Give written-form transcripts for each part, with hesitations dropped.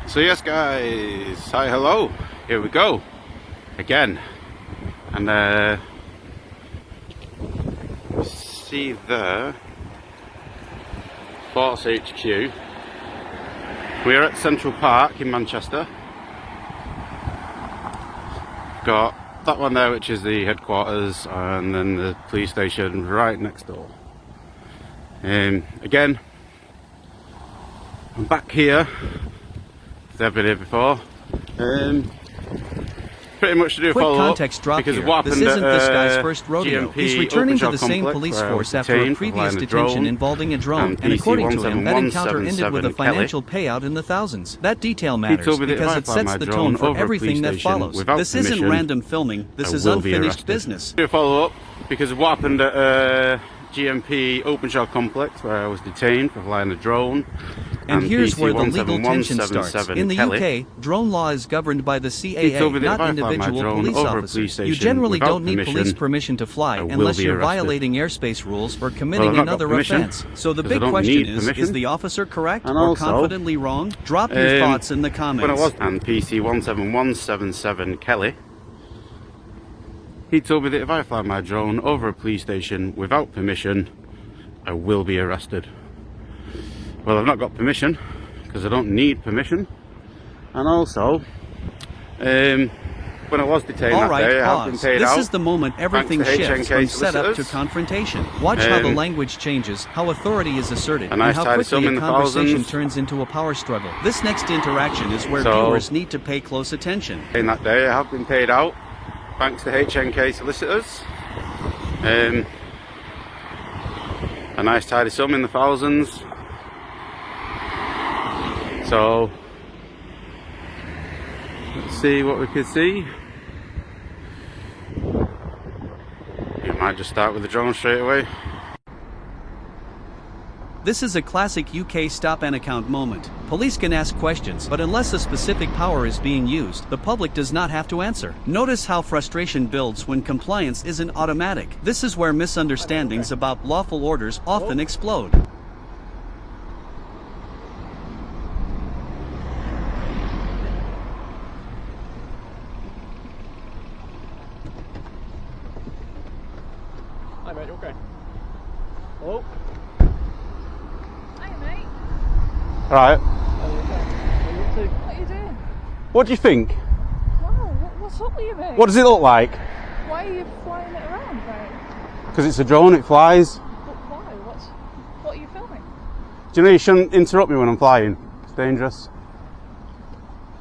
So yes guys, hi, hello, here we go again, and see there, Force HQ. We're at Central Park in Manchester. Got that one there, which is the headquarters, and then the police station right next door. Again, I'm back here. I've been here before. Pretty much to do a quick follow-up context drop because here. of what happened This isn't at this guy's first rodeo. GMP He's returning to the same complex police where I was force after a detained for previous flying a detention drone, involving a drone, and according to him, that encounter ended with a financial payout in the thousands. That detail matters because it sets the tone for everything that follows. This isn't random filming. This is unfinished business. Do a follow-up because of what happened at GMP Openshaw complex where I was detained for flying a drone. And here's where the legal tension starts. In the UK, drone law is governed by the CAA, not individual police officers. You generally don't need police permission to fly unless you're violating airspace rules or committing another offense. So the big question is the officer correct or confidently wrong? Drop your thoughts in the comments. And PC 17177 Kelly, he told me that if I fly my drone over a police station without permission, I will be arrested. Well, I've not got permission because I don't need permission, and also when I was detained that day, I have been paid out. This is the moment everything shifts from setup to confrontation. Watch how the language changes, how authority is asserted, and how quickly a conversation turns into a power struggle. This next interaction is where viewers need to pay close attention. In that day, I have been paid out thanks to HNK solicitors. A nice tidy sum in the thousands. So let's see what we can see. You might just start with the drone straight away. This is a classic UK stop and account moment. Police can ask questions, but unless a specific power is being used, the public does not have to answer. Notice how frustration builds when compliance isn't automatic. This is where misunderstandings about lawful orders often explode. Hi mate, you okay? Oh. Hi mate. Right. What are you doing? What do you think? Wow, what's up with you mate? What does it look like? Why are you flying it around, mate? Because it's a drone, it flies. But why? What are you filming? Do you know you shouldn't interrupt me when I'm flying? It's dangerous.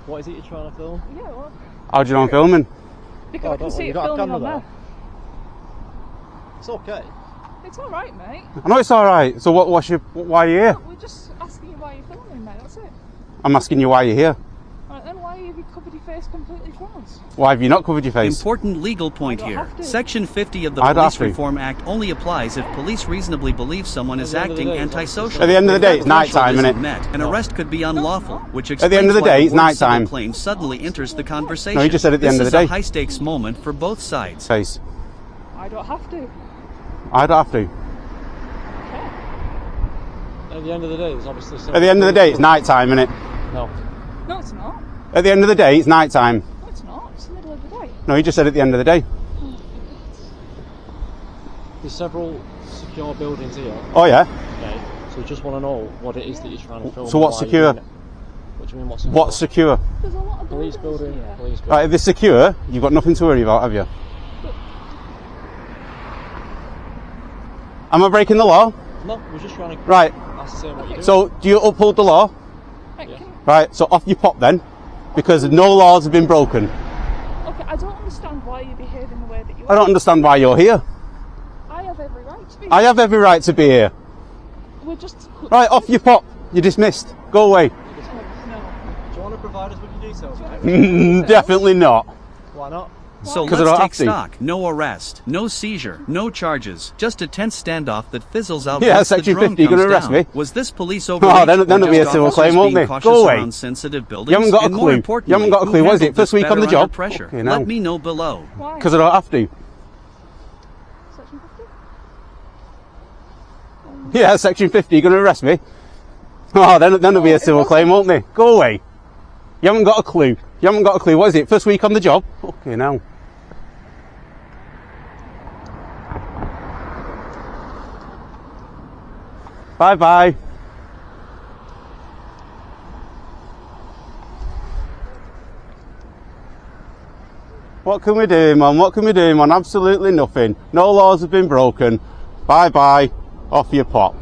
What is it you're trying to film? Yeah, well, How do you know I'm filming? because I can see it filming on there. It's okay. It's alright mate. I know it's alright, so why are you here? We're just asking you why you're filming mate, that's it. I'm asking you why you're here. Alright then, why have you covered your face completely for us? Why have you not covered your face? Important legal point here. Section 50 of the I'd Police have to. Reform Act only applies if police reasonably believe someone is acting antisocial. At the end of the day, If it's that nighttime, threshold innit? isn't met, an arrest could be unlawful, which At the end explains of the why day, it's word civil nighttime. claim suddenly enters the conversation. No, you just said at the end of the day. This is a high-stakes moment for both sides. Face. I don't have to. I don't have to. Okay. At the end of the day, there's obviously... At the end of the day, it's nighttime, innit? No. No it's not. At the end of the day, it's nighttime. No it's not. It's the middle of the day. No, you just said at the end of the day. There's several secure buildings here. Oh yeah? Okay. So we just want to know what it is that you're trying to film. So what's why you're secure? doing it. What do you mean what's secure? What's secure? There's a lot of Police buildings building, here. police building. Right, if they're secure, you've got nothing to worry about, have you? Am I breaking the law? No, we're just trying to Right. ascertain what you're doing. So, do you uphold the law? Right, Yeah. Right, so off you pop then, because no laws have been broken. Okay, I don't understand why you behave in the way that you are. I don't understand why you're here. I have every right to be. I have every right to be here. We're just... Right, off you pop. You're dismissed. Go away. No. Do you want to provide us with your details, mate? Definitely not. Why not? So 'Cause I don't let's have take to. stock. No arrest, no seizure, no charges. Just a tense standoff that fizzles out Yeah, once the Section drone 50, you're comes gonna arrest down. me. Was this police Oh, overreach then or it'll be just a civil officers claim, won't being they? cautious Go away. around sensitive buildings? You haven't got a And more clue. You importantly, haven't got a who clue. What is it? handled First this week on the better under job? Pressure. Okay, Let now. me know below. Why? Because I don't have to. Section 50? Yeah, Section 50, you're going to arrest me? Oh, then it'll be a civil claim, won't they? Go away. You haven't got a clue. You haven't got a clue. What is it? First week on the job? Okay, now. Bye-bye. What can we do, man? What can we do, man? Absolutely nothing. No laws have been broken. Bye-bye. Off your pop.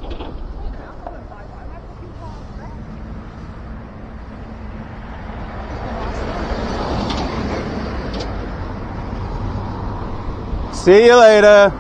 See you later.